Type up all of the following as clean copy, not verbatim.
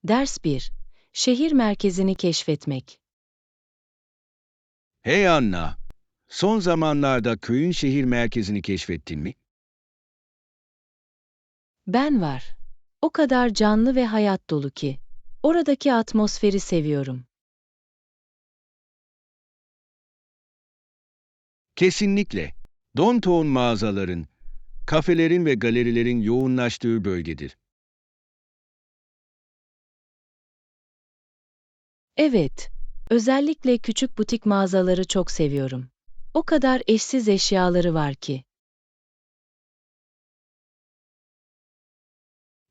Ders 1. Şehir merkezini keşfetmek. Hey Anna, son zamanlarda köyün şehir merkezini keşfettin mi? Ben var. O kadar canlı ve hayat dolu ki. Oradaki atmosferi seviyorum. Kesinlikle. Downtown mağazaların, kafelerin ve galerilerin yoğunlaştığı bölgedir. Evet. Özellikle küçük butik mağazaları çok seviyorum. O kadar eşsiz eşyaları var ki.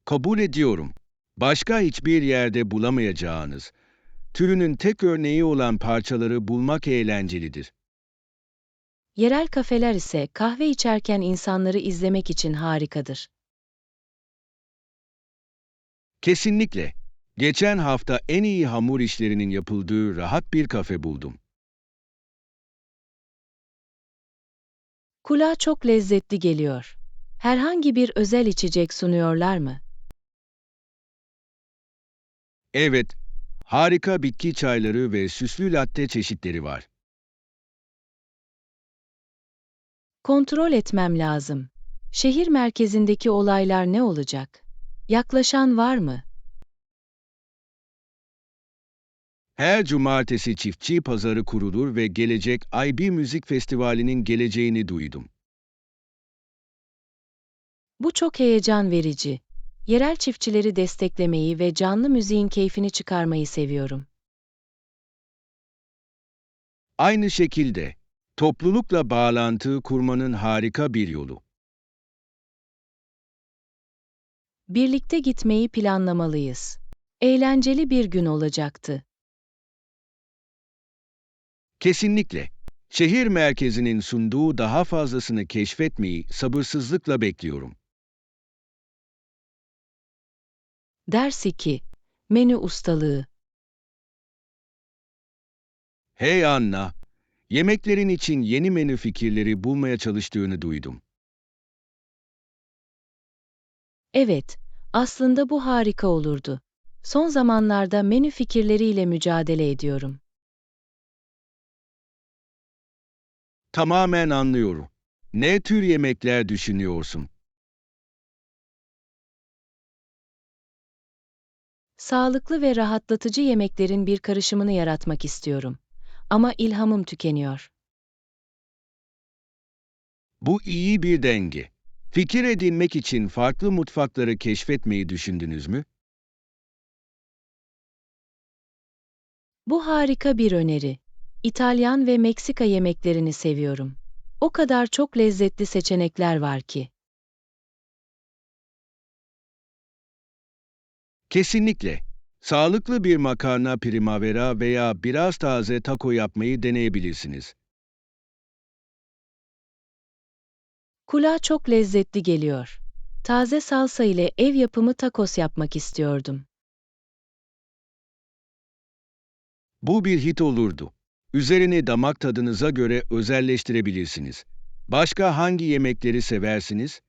Kabul ediyorum. Başka hiçbir yerde bulamayacağınız, türünün tek örneği olan parçaları bulmak eğlencelidir. Yerel kafeler ise kahve içerken insanları izlemek için harikadır. Kesinlikle. Geçen hafta en iyi hamur işlerinin yapıldığı rahat bir kafe buldum. Kulağa çok lezzetli geliyor. Herhangi bir özel içecek sunuyorlar mı? Evet, harika bitki çayları ve süslü latte çeşitleri var. Kontrol etmem lazım. Şehir merkezindeki olaylar ne olacak? Yaklaşan var mı? Her cumartesi çiftçi pazarı kurulur ve gelecek ay bir müzik festivalinin geleceğini duydum. Bu çok heyecan verici. Yerel çiftçileri desteklemeyi ve canlı müziğin keyfini çıkarmayı seviyorum. Aynı şekilde, toplulukla bağlantı kurmanın harika bir yolu. Birlikte gitmeyi planlamalıyız. Eğlenceli bir gün olacaktı. Kesinlikle. Şehir merkezinin sunduğu daha fazlasını keşfetmeyi sabırsızlıkla bekliyorum. Ders 2. Menü ustalığı. Hey Anna, yemeklerin için yeni menü fikirleri bulmaya çalıştığını duydum. Evet, aslında bu harika olurdu. Son zamanlarda menü fikirleriyle mücadele ediyorum. Tamamen anlıyorum. Ne tür yemekler düşünüyorsun? Sağlıklı ve rahatlatıcı yemeklerin bir karışımını yaratmak istiyorum. Ama ilhamım tükeniyor. Bu iyi bir denge. Fikir edinmek için farklı mutfakları keşfetmeyi düşündünüz mü? Bu harika bir öneri. İtalyan ve Meksika yemeklerini seviyorum. O kadar çok lezzetli seçenekler var ki. Kesinlikle. Sağlıklı bir makarna primavera veya biraz taze taco yapmayı deneyebilirsiniz. Kulağa çok lezzetli geliyor. Taze salsa ile ev yapımı tacos yapmak istiyordum. Bu bir hit olurdu. Üzerini damak tadınıza göre özelleştirebilirsiniz. Başka hangi yemekleri seversiniz?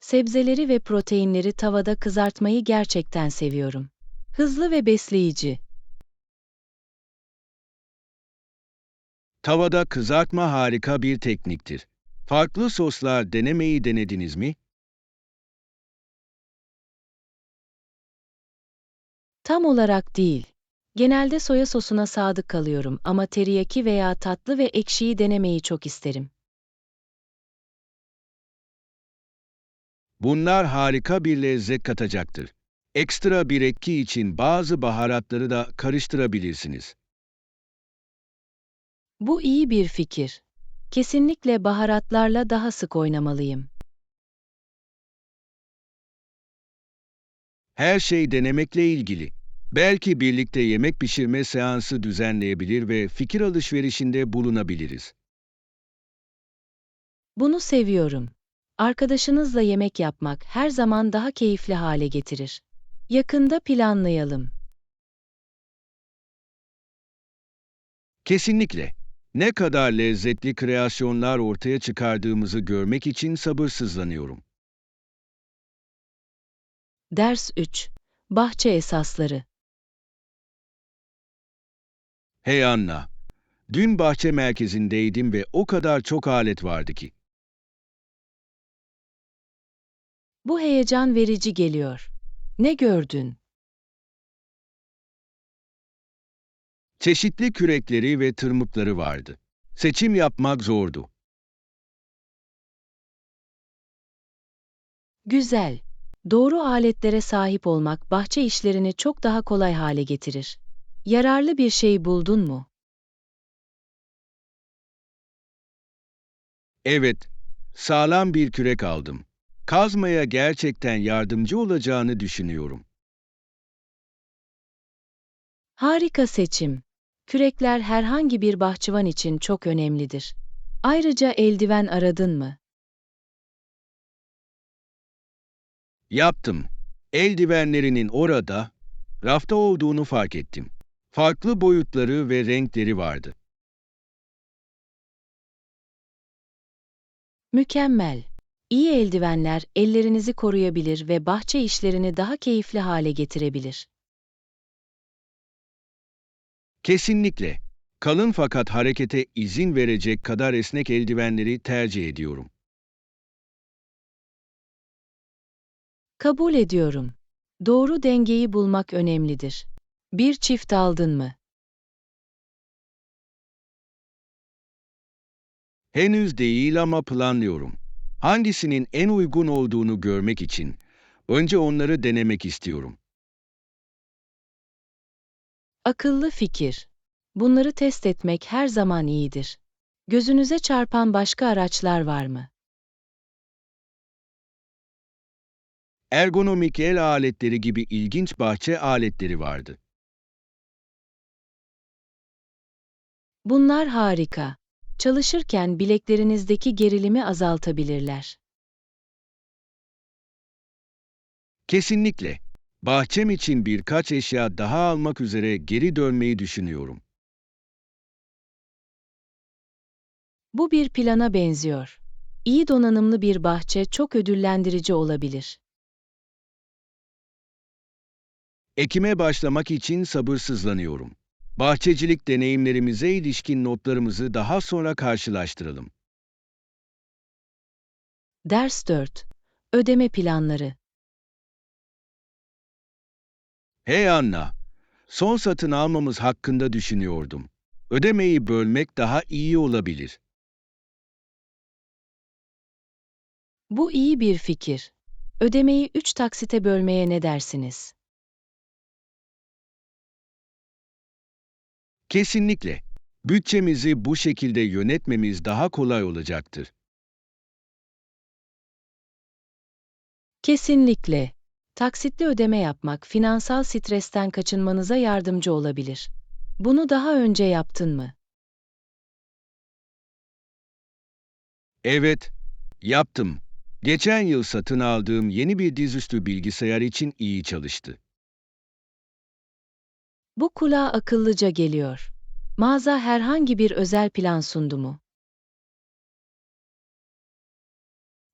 Sebzeleri ve proteinleri tavada kızartmayı gerçekten seviyorum. Hızlı ve besleyici. Tavada kızartma harika bir tekniktir. Farklı soslar denemeyi denediniz mi? Tam olarak değil. Genelde soya sosuna sadık kalıyorum ama teriyaki veya tatlı ve ekşiyi denemeyi çok isterim. Bunlar harika bir lezzet katacaktır. Ekstra bir etki için bazı baharatları da karıştırabilirsiniz. Bu iyi bir fikir. Kesinlikle baharatlarla daha sık oynamalıyım. Her şey denemekle ilgili. Belki birlikte yemek pişirme seansı düzenleyebilir ve fikir alışverişinde bulunabiliriz. Bunu seviyorum. Arkadaşınızla yemek yapmak her zaman daha keyifli hale getirir. Yakında planlayalım. Kesinlikle. Ne kadar lezzetli kreasyonlar ortaya çıkardığımızı görmek için sabırsızlanıyorum. Ders 3. Bahçe esasları. Hey Anna, dün bahçe merkezindeydim ve o kadar çok alet vardı ki. Bu heyecan verici geliyor. Ne gördün? Çeşitli kürekleri ve tırmıkları vardı. Seçim yapmak zordu. Güzel. Doğru aletlere sahip olmak bahçe işlerini çok daha kolay hale getirir. Yararlı bir şey buldun mu? Evet, sağlam bir kürek aldım. Kazmaya gerçekten yardımcı olacağını düşünüyorum. Harika seçim. Kürekler herhangi bir bahçıvan için çok önemlidir. Ayrıca eldiven aradın mı? Yaptım. Eldivenlerinin orada, rafta olduğunu fark ettim. Farklı boyutları ve renkleri vardı. Mükemmel. İyi eldivenler ellerinizi koruyabilir ve bahçe işlerini daha keyifli hale getirebilir. Kesinlikle. Kalın fakat harekete izin verecek kadar esnek eldivenleri tercih ediyorum. Kabul ediyorum. Doğru dengeyi bulmak önemlidir. Bir çift aldın mı? Henüz değil ama planlıyorum. Hangisinin en uygun olduğunu görmek için önce onları denemek istiyorum. Akıllı fikir. Bunları test etmek her zaman iyidir. Gözünüze çarpan başka araçlar var mı? Ergonomik el aletleri gibi ilginç bahçe aletleri vardı. Bunlar harika. Çalışırken bileklerinizdeki gerilimi azaltabilirler. Kesinlikle. Bahçem için birkaç eşya daha almak üzere geri dönmeyi düşünüyorum. Bu bir plana benziyor. İyi donanımlı bir bahçe çok ödüllendirici olabilir. Ekime başlamak için sabırsızlanıyorum. Bahçecilik deneyimlerimize ilişkin notlarımızı daha sonra karşılaştıralım. Ders 4. Ödeme planları. Hey Anna, son satın almamız hakkında düşünüyordum. Ödemeyi bölmek daha iyi olabilir. Bu iyi bir fikir. Ödemeyi 3 taksite bölmeye ne dersiniz? Kesinlikle. Bütçemizi bu şekilde yönetmemiz daha kolay olacaktır. Kesinlikle. Taksitli ödeme yapmak finansal stresten kaçınmanıza yardımcı olabilir. Bunu daha önce yaptın mı? Evet, yaptım. Geçen yıl satın aldığım yeni bir dizüstü bilgisayar için iyi çalıştı. Bu kulağa akıllıca geliyor. Mağaza herhangi bir özel plan sundu mu?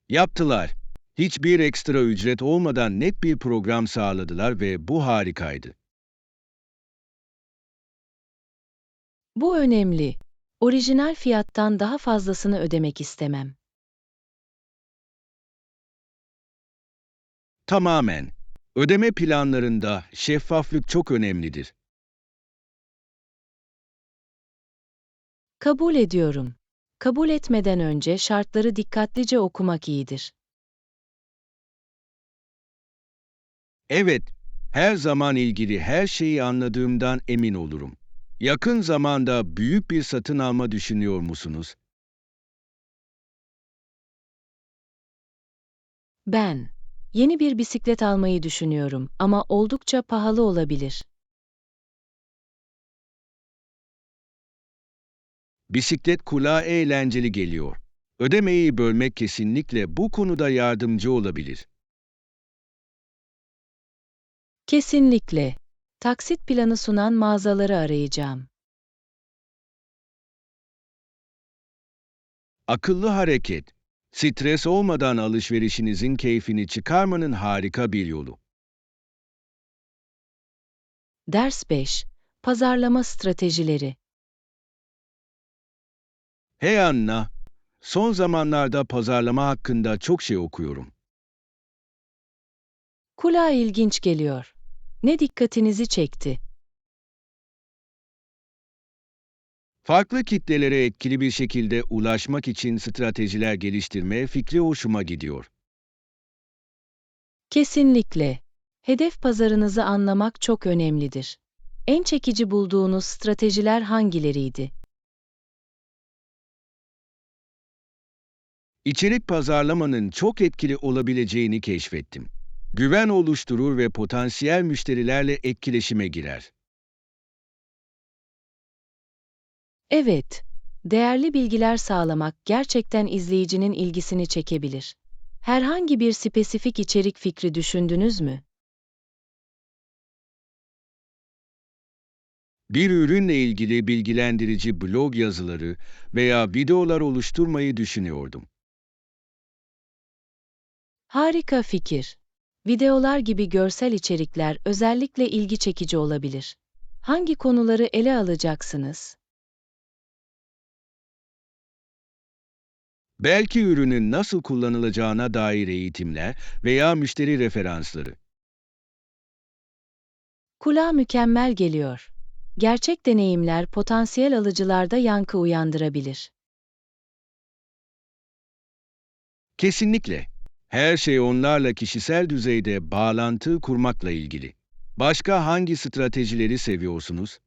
Yaptılar. Hiçbir ekstra ücret olmadan net bir program sağladılar ve bu harikaydı. Bu önemli. Orijinal fiyattan daha fazlasını ödemek istemem. Tamamen. Ödeme planlarında şeffaflık çok önemlidir. Kabul ediyorum. Kabul etmeden önce şartları dikkatlice okumak iyidir. Evet, her zaman ilgili her şeyi anladığımdan emin olurum. Yakın zamanda büyük bir satın alma düşünüyor musunuz? Ben yeni bir bisiklet almayı düşünüyorum ama oldukça pahalı olabilir. Bisiklet kulağa eğlenceli geliyor. Ödemeyi bölmek kesinlikle bu konuda yardımcı olabilir. Kesinlikle. Taksit planı sunan mağazaları arayacağım. Akıllı hareket, stres olmadan alışverişinizin keyfini çıkarmanın harika bir yolu. Ders 5. Pazarlama stratejileri. Hey Anna, son zamanlarda pazarlama hakkında çok şey okuyorum. Kulağa ilginç geliyor. Ne dikkatinizi çekti? Farklı kitlelere etkili bir şekilde ulaşmak için stratejiler geliştirme fikri hoşuma gidiyor. Kesinlikle. Hedef pazarınızı anlamak çok önemlidir. En çekici bulduğunuz stratejiler hangileriydi? İçerik pazarlamanın çok etkili olabileceğini keşfettim. Güven oluşturur ve potansiyel müşterilerle etkileşime girer. Evet, değerli bilgiler sağlamak gerçekten izleyicinin ilgisini çekebilir. Herhangi bir spesifik içerik fikri düşündünüz mü? Bir ürünle ilgili bilgilendirici blog yazıları veya videolar oluşturmayı düşünüyordum. Harika fikir. Videolar gibi görsel içerikler özellikle ilgi çekici olabilir. Hangi konuları ele alacaksınız? Belki ürünün nasıl kullanılacağına dair eğitimler veya müşteri referansları. Kulağa mükemmel geliyor. Gerçek deneyimler potansiyel alıcılarda yankı uyandırabilir. Kesinlikle. Her şey onlarla kişisel düzeyde bağlantı kurmakla ilgili. Başka hangi stratejileri seviyorsunuz?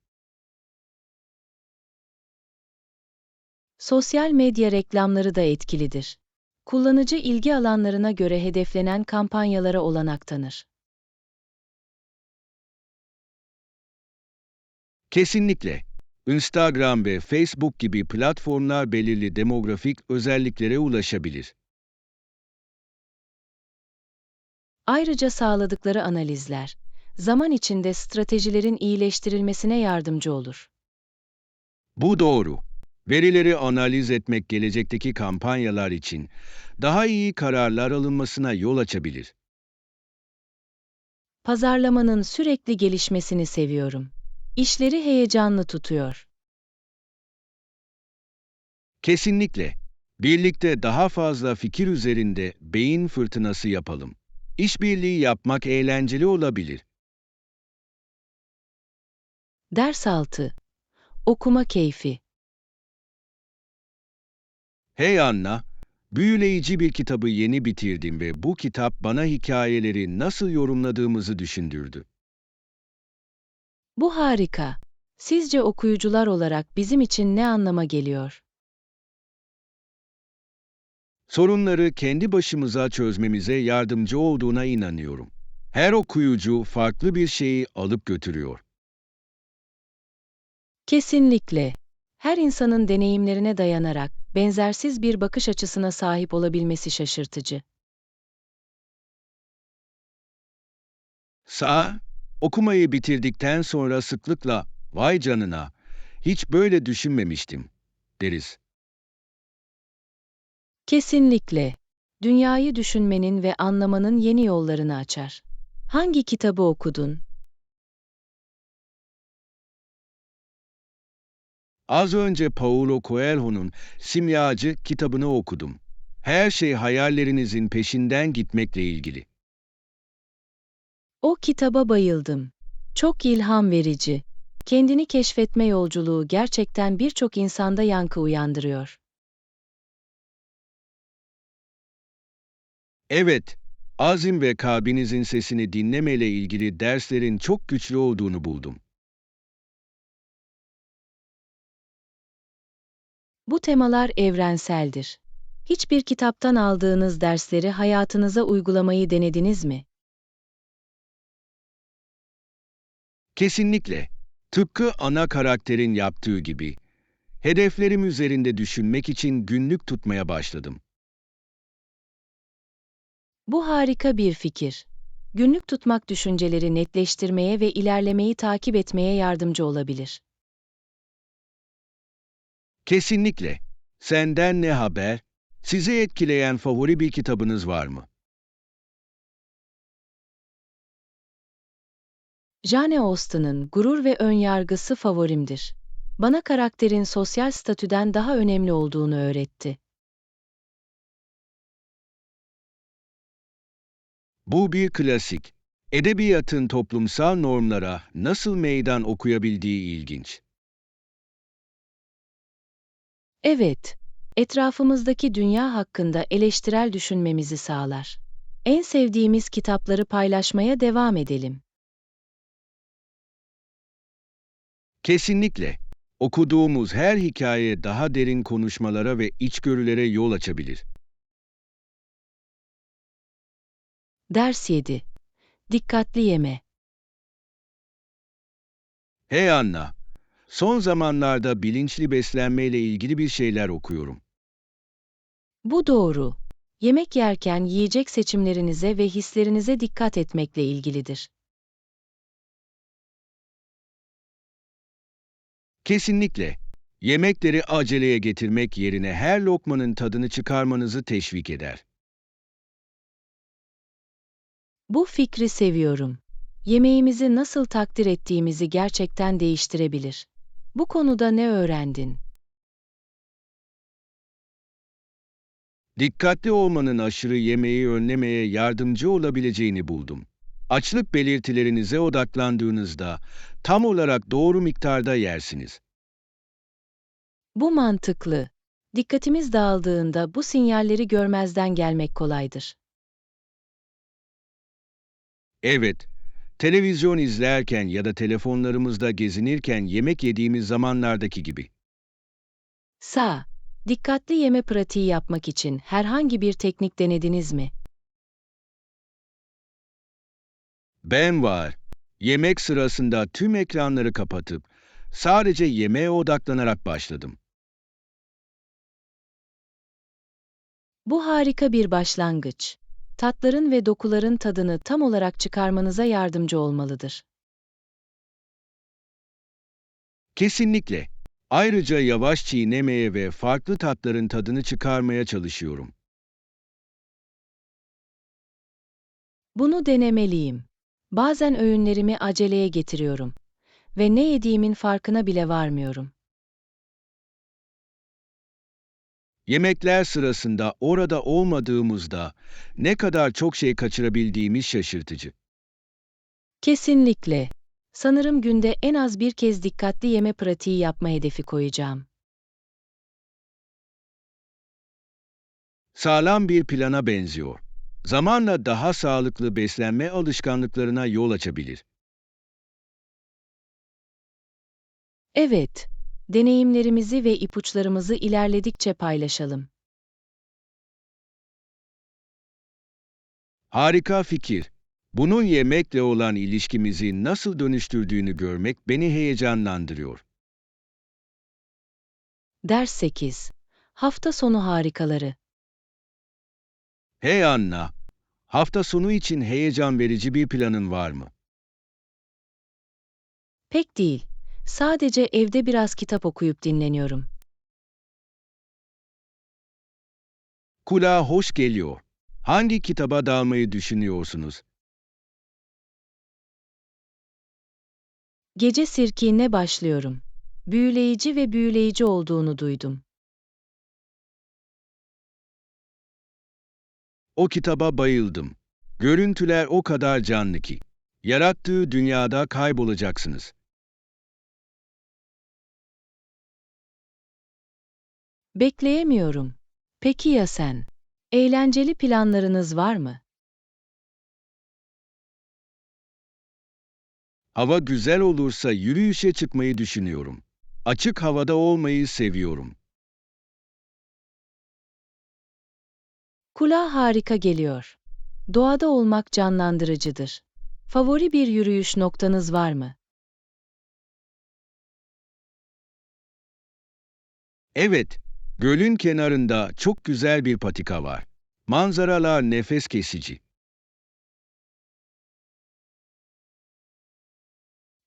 Sosyal medya reklamları da etkilidir. Kullanıcı ilgi alanlarına göre hedeflenen kampanyalara olanak tanır. Kesinlikle. Instagram ve Facebook gibi platformlar belirli demografik özelliklere ulaşabilir. Ayrıca sağladıkları analizler, zaman içinde stratejilerin iyileştirilmesine yardımcı olur. Bu doğru. Verileri analiz etmek gelecekteki kampanyalar için daha iyi kararlar alınmasına yol açabilir. Pazarlamanın sürekli gelişmesini seviyorum. İşleri heyecanlı tutuyor. Kesinlikle. Birlikte daha fazla fikir üzerinde beyin fırtınası yapalım. İşbirliği yapmak eğlenceli olabilir. Ders 6. Okuma keyfi. Hey Anna, büyüleyici bir kitabı yeni bitirdim ve bu kitap bana hikayeleri nasıl yorumladığımızı düşündürdü. Bu harika. Sizce okuyucular olarak bizim için ne anlama geliyor? Sorunları kendi başımıza çözmemize yardımcı olduğuna inanıyorum. Her okuyucu farklı bir şeyi alıp götürüyor. Kesinlikle. Her insanın deneyimlerine dayanarak benzersiz bir bakış açısına sahip olabilmesi şaşırtıcı. Sağ, okumayı bitirdikten sonra sıklıkla "Vay canına, hiç böyle düşünmemiştim." deriz. Kesinlikle. Dünyayı düşünmenin ve anlamanın yeni yollarını açar. Hangi kitabı okudun? Az önce Paulo Coelho'nun Simyacı kitabını okudum. Her şey hayallerinizin peşinden gitmekle ilgili. O kitaba bayıldım. Çok ilham verici. Kendini keşfetme yolculuğu gerçekten birçok insanda yankı uyandırıyor. Evet, azim ve kalbinizin sesini dinlemeyle ilgili derslerin çok güçlü olduğunu buldum. Bu temalar evrenseldir. Hiçbir kitaptan aldığınız dersleri hayatınıza uygulamayı denediniz mi? Kesinlikle. Tıpkı ana karakterin yaptığı gibi. Hedeflerim üzerinde düşünmek için günlük tutmaya başladım. Bu harika bir fikir. Günlük tutmak düşünceleri netleştirmeye ve ilerlemeyi takip etmeye yardımcı olabilir. Kesinlikle. Senden ne haber? Sizi etkileyen favori bir kitabınız var mı? Jane Austen'ın Gurur ve Önyargısı favorimdir. Bana karakterin sosyal statüden daha önemli olduğunu öğretti. Bu bir klasik. Edebiyatın toplumsal normlara nasıl meydan okuyabildiği ilginç. Evet, etrafımızdaki dünya hakkında eleştirel düşünmemizi sağlar. En sevdiğimiz kitapları paylaşmaya devam edelim. Kesinlikle. Okuduğumuz her hikaye daha derin konuşmalara ve içgörülere yol açabilir. Ders 7. Dikkatli yeme. Hey Anna, son zamanlarda bilinçli beslenmeyle ilgili bir şeyler okuyorum. Bu doğru. Yemek yerken yiyecek seçimlerinize ve hislerinize dikkat etmekle ilgilidir. Kesinlikle. Yemekleri aceleye getirmek yerine her lokmanın tadını çıkarmanızı teşvik eder. Bu fikri seviyorum. Yemeğimizi nasıl takdir ettiğimizi gerçekten değiştirebilir. Bu konuda ne öğrendin? Dikkatli olmanın aşırı yemeği önlemeye yardımcı olabileceğini buldum. Açlık belirtilerinize odaklandığınızda tam olarak doğru miktarda yersiniz. Bu mantıklı. Dikkatimiz dağıldığında bu sinyalleri görmezden gelmek kolaydır. Evet, televizyon izlerken ya da telefonlarımızda gezinirken yemek yediğimiz zamanlardaki gibi. Sağ. Dikkatli yeme pratiği yapmak için herhangi bir teknik denediniz mi? Ben var. Yemek sırasında tüm ekranları kapatıp sadece yemeğe odaklanarak başladım. Bu harika bir başlangıç. Tatların ve dokuların tadını tam olarak çıkarmanıza yardımcı olmalıdır. Kesinlikle. Ayrıca yavaş çiğnemeye ve farklı tatların tadını çıkarmaya çalışıyorum. Bunu denemeliyim. Bazen öğünlerimi aceleye getiriyorum ve ne yediğimin farkına bile varmıyorum. Yemekler sırasında orada olmadığımızda ne kadar çok şey kaçırabildiğimiz şaşırtıcı. Kesinlikle. Sanırım günde en az bir kez dikkatli yeme pratiği yapma hedefi koyacağım. Sağlam bir plana benziyor. Zamanla daha sağlıklı beslenme alışkanlıklarına yol açabilir. Evet, deneyimlerimizi ve ipuçlarımızı ilerledikçe paylaşalım. Harika fikir. Bunun yemekle olan ilişkimizi nasıl dönüştürdüğünü görmek beni heyecanlandırıyor. Ders 8. Hafta sonu harikaları. Hey Anna, hafta sonu için heyecan verici bir planın var mı? Pek değil. Sadece evde biraz kitap okuyup dinleniyorum. Kulağa hoş geliyor. Hangi kitaba dalmayı düşünüyorsunuz? Gece Sirki'ne başlıyorum. Büyüleyici ve büyüleyici olduğunu duydum. O kitaba bayıldım. Görüntüler o kadar canlı ki. Yarattığı dünyada kaybolacaksınız. Bekleyemiyorum. Peki ya sen? Eğlenceli planlarınız var mı? Hava güzel olursa yürüyüşe çıkmayı düşünüyorum. Açık havada olmayı seviyorum. Kulağa harika geliyor. Doğada olmak canlandırıcıdır. Favori bir yürüyüş noktanız var mı? Evet, gölün kenarında çok güzel bir patika var. Manzaralar nefes kesici.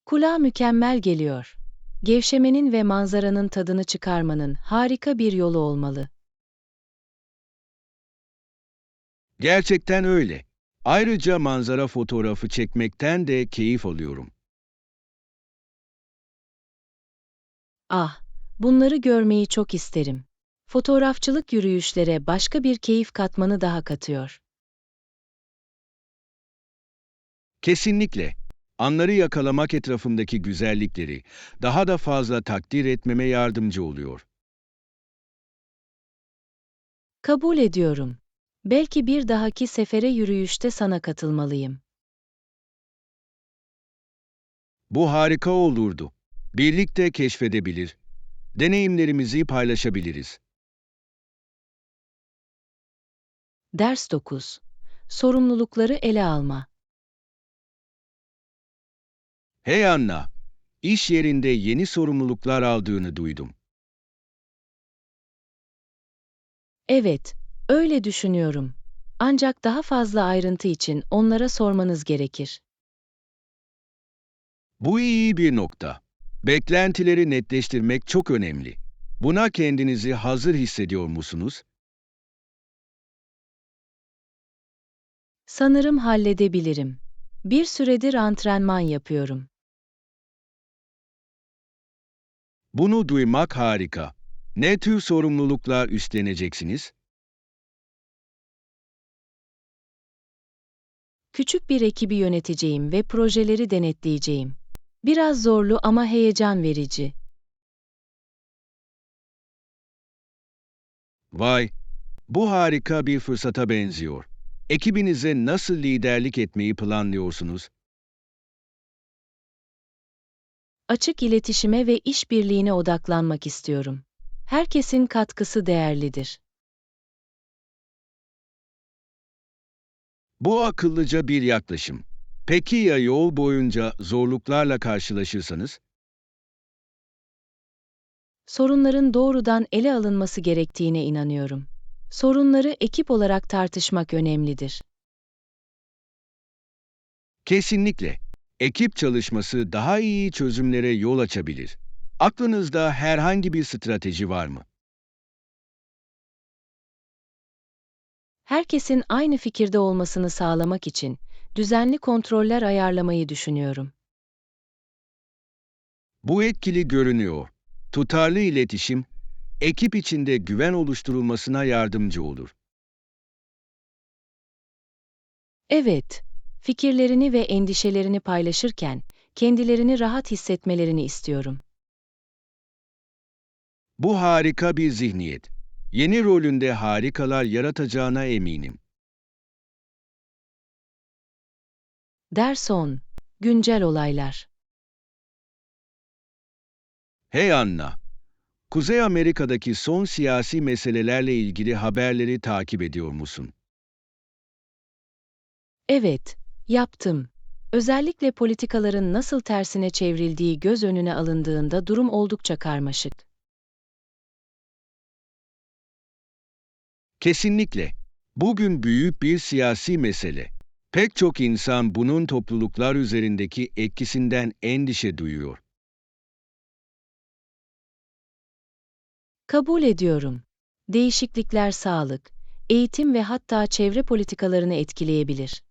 Kulağa mükemmel geliyor. Gevşemenin ve manzaranın tadını çıkarmanın harika bir yolu olmalı. Gerçekten öyle. Ayrıca manzara fotoğrafı çekmekten de keyif alıyorum. Ah, bunları görmeyi çok isterim. Fotoğrafçılık yürüyüşlere başka bir keyif katmanı daha katıyor. Kesinlikle. Anları yakalamak etrafımdaki güzellikleri daha da fazla takdir etmeme yardımcı oluyor. Kabul ediyorum. Belki bir dahaki sefere yürüyüşte sana katılmalıyım. Bu harika olurdu. Birlikte keşfedebilir, deneyimlerimizi paylaşabiliriz. Ders 9. Sorumlulukları ele alma. Hey Anna, iş yerinde yeni sorumluluklar aldığını duydum. Evet, öyle düşünüyorum. Ancak daha fazla ayrıntı için onlara sormanız gerekir. Bu iyi bir nokta. Beklentileri netleştirmek çok önemli. Buna kendinizi hazır hissediyor musunuz? Sanırım halledebilirim. Bir süredir antrenman yapıyorum. Bunu duymak harika. Ne tür sorumluluklar üstleneceksiniz? Küçük bir ekibi yöneteceğim ve projeleri denetleyeceğim. Biraz zorlu ama heyecan verici. Vay, bu harika bir fırsata benziyor. Ekibinize nasıl liderlik etmeyi planlıyorsunuz? Açık iletişime ve işbirliğine odaklanmak istiyorum. Herkesin katkısı değerlidir. Bu akıllıca bir yaklaşım. Peki ya yol boyunca zorluklarla karşılaşırsanız? Sorunların doğrudan ele alınması gerektiğine inanıyorum. Sorunları ekip olarak tartışmak önemlidir. Kesinlikle. Ekip çalışması daha iyi çözümlere yol açabilir. Aklınızda herhangi bir strateji var mı? Herkesin aynı fikirde olmasını sağlamak için düzenli kontroller ayarlamayı düşünüyorum. Bu etkili görünüyor. Tutarlı iletişim, ekip içinde güven oluşturulmasına yardımcı olur. Evet, fikirlerini ve endişelerini paylaşırken kendilerini rahat hissetmelerini istiyorum. Bu harika bir zihniyet. Yeni rolünde harikalar yaratacağına eminim. Ders 10. Güncel olaylar. Hey Anna, Kuzey Amerika'daki son siyasi meselelerle ilgili haberleri takip ediyor musun? Evet, yaptım. Özellikle politikaların nasıl tersine çevrildiği göz önüne alındığında durum oldukça karmaşık. Kesinlikle. Bugün büyük bir siyasi mesele. Pek çok insan bunun topluluklar üzerindeki etkisinden endişe duyuyor. Kabul ediyorum. Değişiklikler sağlık, eğitim ve hatta çevre politikalarını etkileyebilir.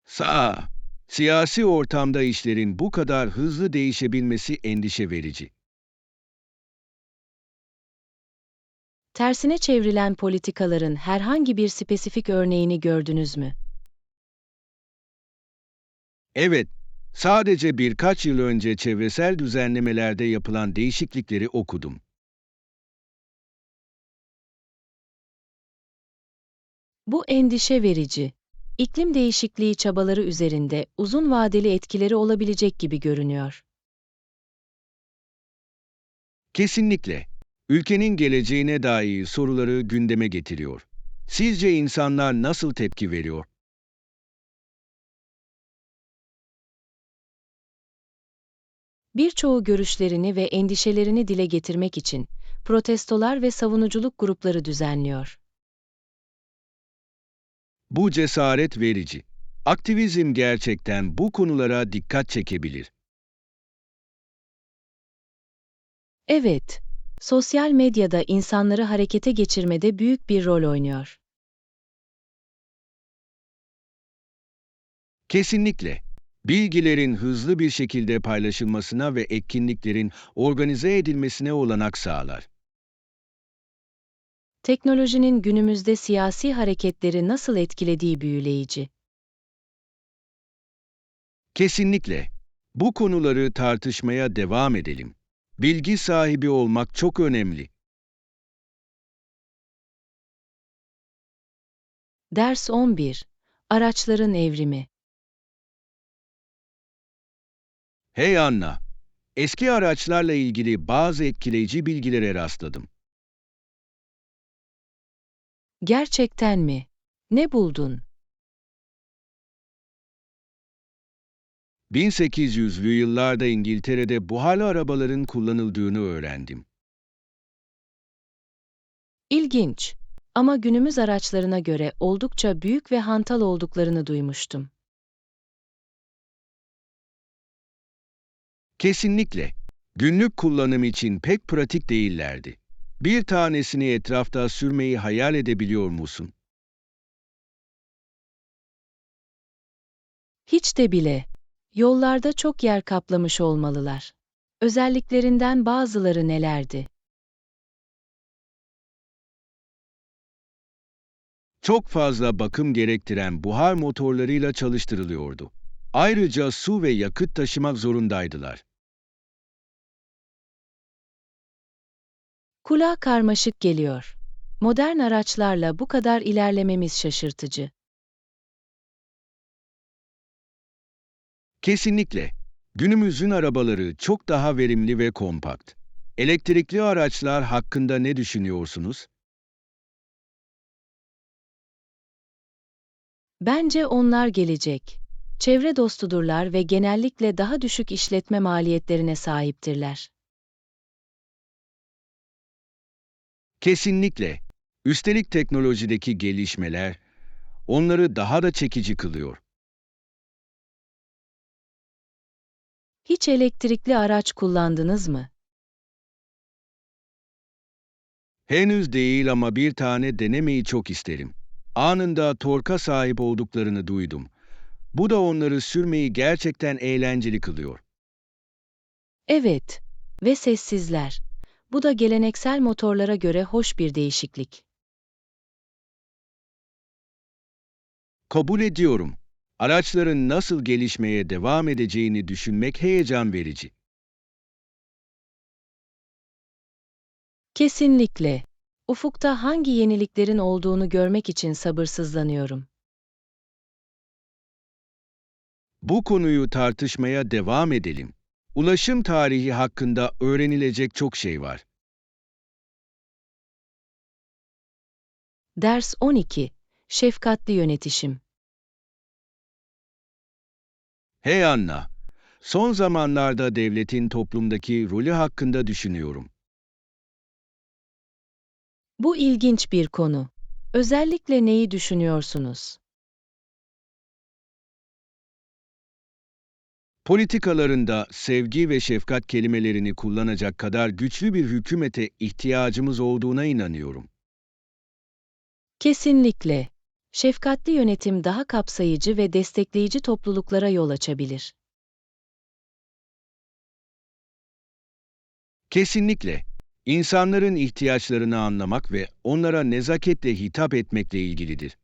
Sağ, siyasi ortamda işlerin bu kadar hızlı değişebilmesi endişe verici. Tersine çevrilen politikaların herhangi bir spesifik örneğini gördünüz mü? Evet, sadece birkaç yıl önce çevresel düzenlemelerde yapılan değişiklikleri okudum. Bu endişe verici. İklim değişikliği çabaları üzerinde uzun vadeli etkileri olabilecek gibi görünüyor. Kesinlikle. Ülkenin geleceğine dair soruları gündeme getiriyor. Sizce insanlar nasıl tepki veriyor? Birçoğu görüşlerini ve endişelerini dile getirmek için protestolar ve savunuculuk grupları düzenliyor. Bu cesaret verici. Aktivizm gerçekten bu konulara dikkat çekebilir. Evet, sosyal medyada insanları harekete geçirmede büyük bir rol oynuyor. Kesinlikle. Bilgilerin hızlı bir şekilde paylaşılmasına ve etkinliklerin organize edilmesine olanak sağlar. Teknolojinin günümüzde siyasi hareketleri nasıl etkilediği büyüleyici. Kesinlikle. Bu konuları tartışmaya devam edelim. Bilgi sahibi olmak çok önemli. Ders 11. Araçların evrimi. Hey Anna, eski araçlarla ilgili bazı etkileyici bilgilere rastladım. Gerçekten mi? Ne buldun? 1800'lü yıllarda İngiltere'de buharlı arabaların kullanıldığını öğrendim. İlginç. Ama günümüz araçlarına göre oldukça büyük ve hantal olduklarını duymuştum. Kesinlikle. Günlük kullanım için pek pratik değillerdi. Bir tanesini etrafta sürmeyi hayal edebiliyor musun? Hiç de bile. Yollarda çok yer kaplamış olmalılar. Özelliklerinden bazıları nelerdi? Çok fazla bakım gerektiren buhar motorlarıyla çalıştırılıyordu. Ayrıca su ve yakıt taşımak zorundaydılar. Kulağa karmaşık geliyor. Modern araçlarla bu kadar ilerlememiz şaşırtıcı. Kesinlikle. Günümüzün arabaları çok daha verimli ve kompakt. Elektrikli araçlar hakkında ne düşünüyorsunuz? Bence onlar gelecek. Çevre dostudurlar ve genellikle daha düşük işletme maliyetlerine sahiptirler. Kesinlikle. Üstelik teknolojideki gelişmeler onları daha da çekici kılıyor. Hiç elektrikli araç kullandınız mı? Henüz değil ama bir tane denemeyi çok isterim. Anında torka sahip olduklarını duydum. Bu da onları sürmeyi gerçekten eğlenceli kılıyor. Evet. Ve sessizler. Bu da geleneksel motorlara göre hoş bir değişiklik. Kabul ediyorum. Araçların nasıl gelişmeye devam edeceğini düşünmek heyecan verici. Kesinlikle. Ufukta hangi yeniliklerin olduğunu görmek için sabırsızlanıyorum. Bu konuyu tartışmaya devam edelim. Ulaşım tarihi hakkında öğrenilecek çok şey var. Ders 12. Şefkatli yönetişim. Hey Anna, son zamanlarda devletin toplumdaki rolü hakkında düşünüyorum. Bu ilginç bir konu. Özellikle neyi düşünüyorsunuz? Politikalarında sevgi ve şefkat kelimelerini kullanacak kadar güçlü bir hükümete ihtiyacımız olduğuna inanıyorum. Kesinlikle. Şefkatli yönetim daha kapsayıcı ve destekleyici topluluklara yol açabilir. Kesinlikle. İnsanların ihtiyaçlarını anlamak ve onlara nezaketle hitap etmekle ilgilidir.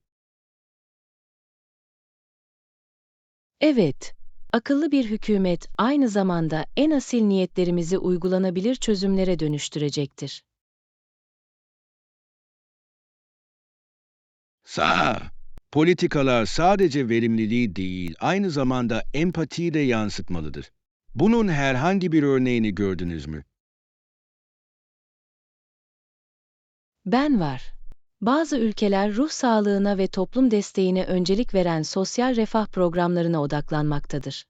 Evet, akıllı bir hükümet aynı zamanda en asil niyetlerimizi uygulanabilir çözümlere dönüştürecektir. Sağ. Politikalar sadece verimliliği değil, aynı zamanda empatiyi de yansıtmalıdır. Bunun herhangi bir örneğini gördünüz mü? Ben var. Bazı ülkeler ruh sağlığına ve toplum desteğine öncelik veren sosyal refah programlarına odaklanmaktadır.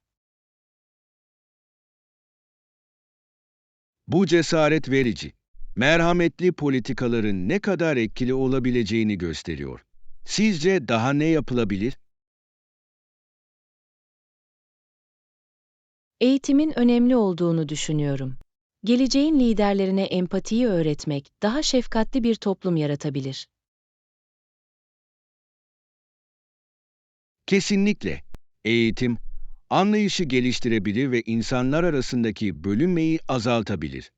Bu cesaret verici. Merhametli politikaların ne kadar etkili olabileceğini gösteriyor. Sizce daha ne yapılabilir? Eğitimin önemli olduğunu düşünüyorum. Geleceğin liderlerine empatiyi öğretmek, daha şefkatli bir toplum yaratabilir. Kesinlikle. Eğitim, Anlayışı geliştirebilir ve insanlar arasındaki bölünmeyi azaltabilir.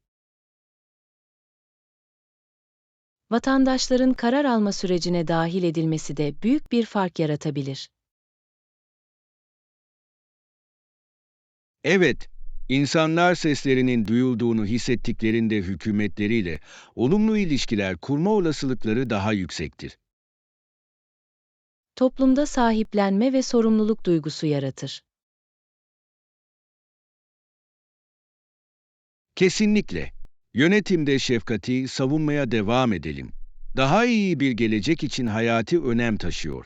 Vatandaşların karar alma sürecine dahil edilmesi de büyük bir fark yaratabilir. Evet, insanlar seslerinin duyulduğunu hissettiklerinde hükümetleriyle olumlu ilişkiler kurma olasılıkları daha yüksektir. Toplumda sahiplenme ve sorumluluk duygusu yaratır. Kesinlikle. Yönetimde şefkati savunmaya devam edelim. Daha iyi bir gelecek için hayati önem taşıyor.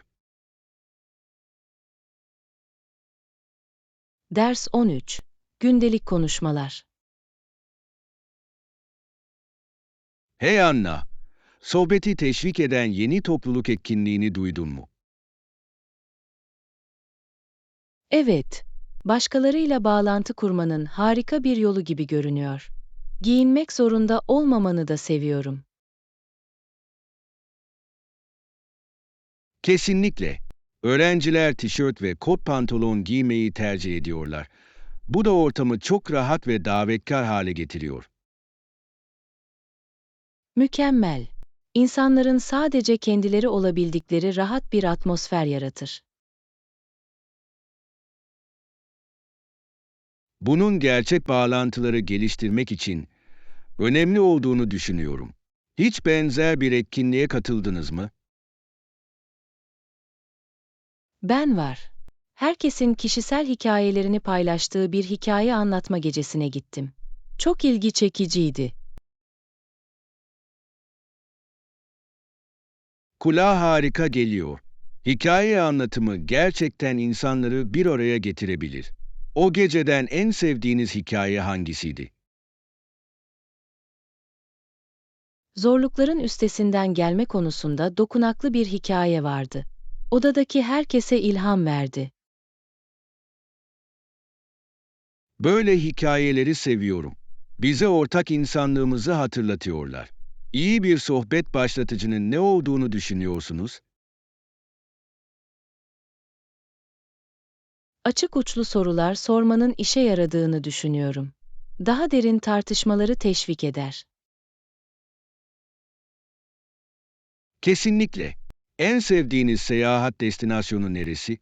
Ders 13. Gündelik konuşmalar. Hey Anna, sohbeti teşvik eden yeni topluluk etkinliğini duydun mu? Evet, başkalarıyla bağlantı kurmanın harika bir yolu gibi görünüyor. Giyinmek zorunda olmamanı da seviyorum. Kesinlikle. Öğrenciler tişört ve kot pantolon giymeyi tercih ediyorlar. Bu da ortamı çok rahat ve davetkar hale getiriyor. Mükemmel. İnsanların sadece kendileri olabildikleri rahat bir atmosfer yaratır. Bunun gerçek bağlantıları geliştirmek için önemli olduğunu düşünüyorum. Hiç benzer bir etkinliğe katıldınız mı? Ben var. Herkesin kişisel hikayelerini paylaştığı bir hikaye anlatma gecesine gittim. Çok ilgi çekiciydi. Kulağa harika geliyor. Hikaye anlatımı gerçekten insanları bir araya getirebilir. O geceden en sevdiğiniz hikaye hangisiydi? Zorlukların üstesinden gelme konusunda dokunaklı bir hikaye vardı. Odadaki herkese ilham verdi. Böyle hikayeleri seviyorum. Bize ortak insanlığımızı hatırlatıyorlar. İyi bir sohbet başlatıcının ne olduğunu düşünüyorsunuz? Açık uçlu sorular sormanın işe yaradığını düşünüyorum. Daha derin tartışmaları teşvik eder. Kesinlikle. En sevdiğiniz seyahat destinasyonu neresi?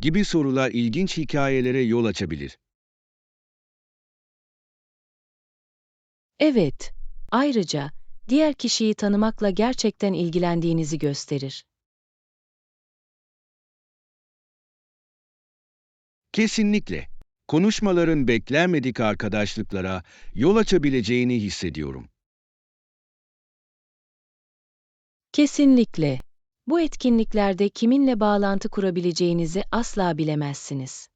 Gibi sorular ilginç hikayelere yol açabilir. Evet, ayrıca diğer kişiyi tanımakla gerçekten ilgilendiğinizi gösterir. Kesinlikle. Konuşmaların beklenmedik arkadaşlıklara yol açabileceğini hissediyorum. Kesinlikle. Bu etkinliklerde kiminle bağlantı kurabileceğinizi asla bilemezsiniz.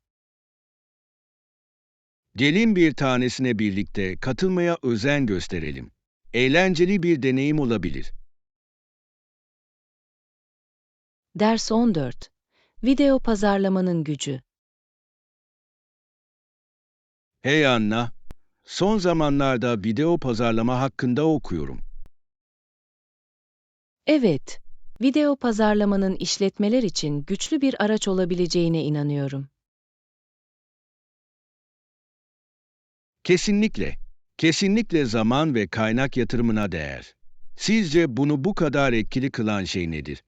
Gelin bir tanesine birlikte katılmaya özen gösterelim. Eğlenceli bir deneyim olabilir. Ders 14. Video pazarlamanın gücü. Hey Anna, son zamanlarda video pazarlama hakkında okuyorum. Evet, video pazarlamanın işletmeler için güçlü bir araç olabileceğine inanıyorum. Kesinlikle, kesinlikle zaman ve kaynak yatırımına değer. Sizce bunu bu kadar etkili kılan şey nedir?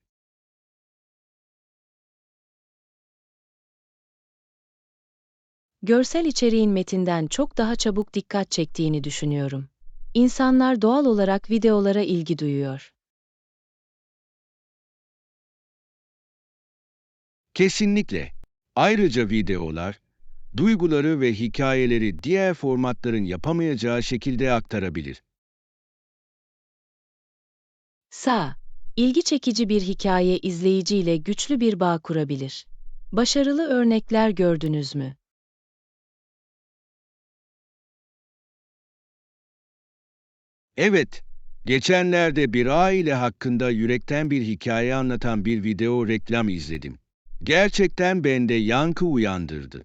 Görsel içeriğin metinden çok daha çabuk dikkat çektiğini düşünüyorum. İnsanlar doğal olarak videolara ilgi duyuyor. Kesinlikle. Ayrıca videolar, duyguları ve hikayeleri diğer formatların yapamayacağı şekilde aktarabilir. Sa, ilgi çekici bir hikaye izleyiciyle güçlü bir bağ kurabilir. Başarılı örnekler gördünüz mü? Evet, geçenlerde bir aile hakkında yürekten bir hikaye anlatan bir video reklam izledim. Gerçekten bende yankı uyandırdı.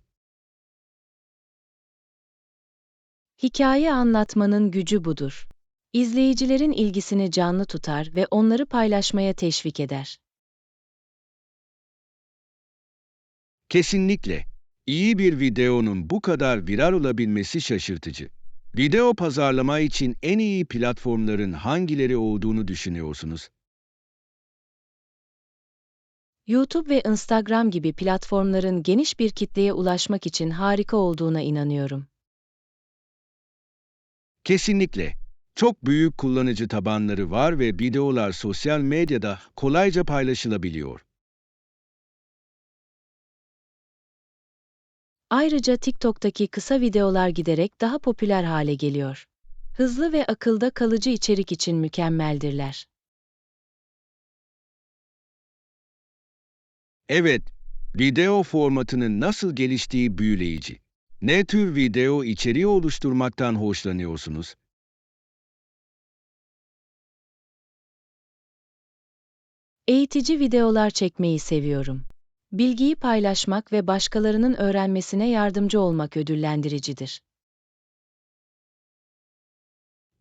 Hikaye anlatmanın gücü budur. İzleyicilerin ilgisini canlı tutar ve onları paylaşmaya teşvik eder. Kesinlikle. İyi bir videonun bu kadar viral olabilmesi şaşırtıcı. Video pazarlama için en iyi platformların hangileri olduğunu düşünüyorsunuz? YouTube ve Instagram gibi platformların geniş bir kitleye ulaşmak için harika olduğuna inanıyorum. Kesinlikle. Çok büyük kullanıcı tabanları var ve videolar sosyal medyada kolayca paylaşılabiliyor. Ayrıca TikTok'taki kısa videolar giderek daha popüler hale geliyor. Hızlı ve akılda kalıcı içerik için mükemmeldirler. Evet, video formatının nasıl geliştiği büyüleyici. Ne tür video içeriği oluşturmaktan hoşlanıyorsunuz? Eğitici videolar çekmeyi seviyorum. Bilgiyi paylaşmak ve başkalarının öğrenmesine yardımcı olmak ödüllendiricidir.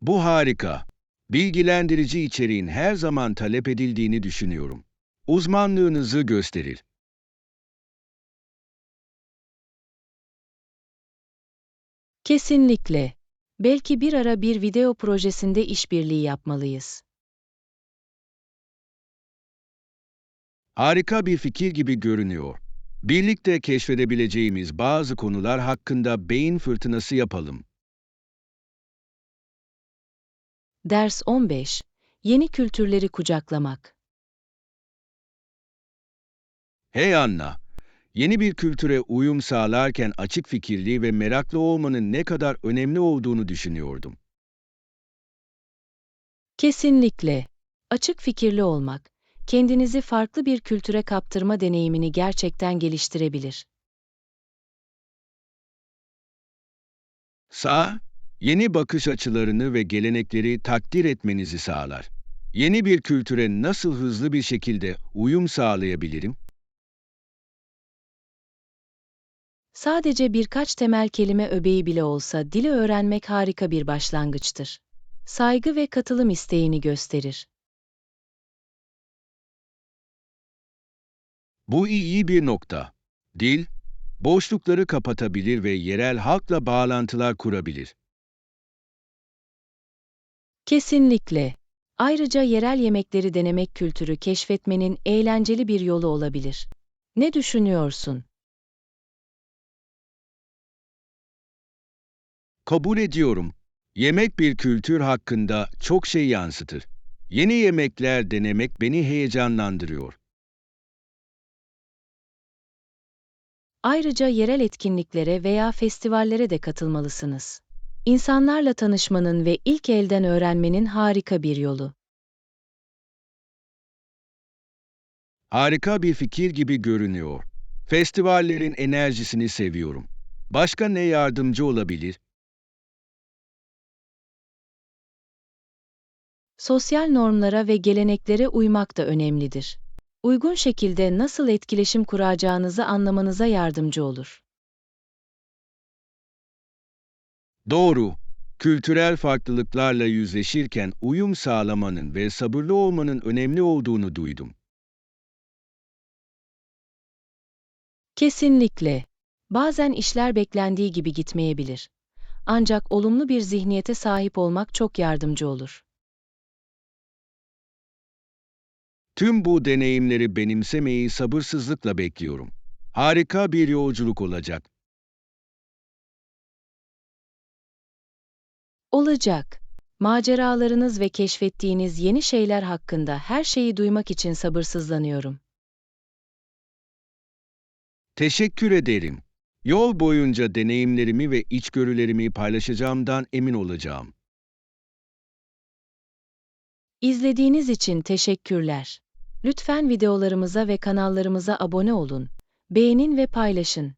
Bu harika. Bilgilendirici içeriğin her zaman talep edildiğini düşünüyorum. Uzmanlığınızı gösterir. Kesinlikle. Belki bir ara bir video projesinde işbirliği yapmalıyız. Harika bir fikir gibi görünüyor. Birlikte keşfedebileceğimiz bazı konular hakkında beyin fırtınası yapalım. Ders 15. Yeni kültürleri kucaklamak. Hey Anna, yeni bir kültüre uyum sağlarken açık fikirli ve meraklı olmanın ne kadar önemli olduğunu düşünüyordum. Kesinlikle. Açık fikirli olmak, kendinizi farklı bir kültüre kaptırma deneyimini gerçekten geliştirebilir. Sağ, yeni bakış açılarını ve gelenekleri takdir etmenizi sağlar. Yeni bir kültüre nasıl hızlı bir şekilde uyum sağlayabilirim? Sadece birkaç temel kelime öbeği bile olsa dili öğrenmek harika bir başlangıçtır. Saygı ve katılım isteğini gösterir. Bu iyi bir nokta. Dil, boşlukları kapatabilir ve yerel halkla bağlantılar kurabilir. Kesinlikle. Ayrıca yerel yemekleri denemek kültürü keşfetmenin eğlenceli bir yolu olabilir. Ne düşünüyorsun? Kabul ediyorum. Yemek bir kültür hakkında çok şey yansıtır. Yeni yemekler denemek beni heyecanlandırıyor. Ayrıca yerel etkinliklere veya festivallere de katılmalısınız. İnsanlarla tanışmanın ve ilk elden öğrenmenin harika bir yolu. Harika bir fikir gibi görünüyor. Festivallerin enerjisini seviyorum. Başka ne yardımcı olabilir? Sosyal normlara ve geleneklere uymak da önemlidir. Uygun şekilde nasıl etkileşim kuracağınızı anlamanıza yardımcı olur. Doğru. Kültürel farklılıklarla yüzleşirken uyum sağlamanın ve sabırlı olmanın önemli olduğunu duydum. Kesinlikle. Bazen işler beklendiği gibi gitmeyebilir. Ancak olumlu bir zihniyete sahip olmak çok yardımcı olur. Tüm bu deneyimleri benimsemeyi sabırsızlıkla bekliyorum. Harika bir yolculuk olacak. Olacak. Maceralarınız ve keşfettiğiniz yeni şeyler hakkında her şeyi duymak için sabırsızlanıyorum. Teşekkür ederim. Yol boyunca deneyimlerimi ve içgörülerimi paylaşacağımdan emin olacağım. İzlediğiniz için teşekkürler. Lütfen videolarımıza ve kanallarımıza abone olun, beğenin ve paylaşın.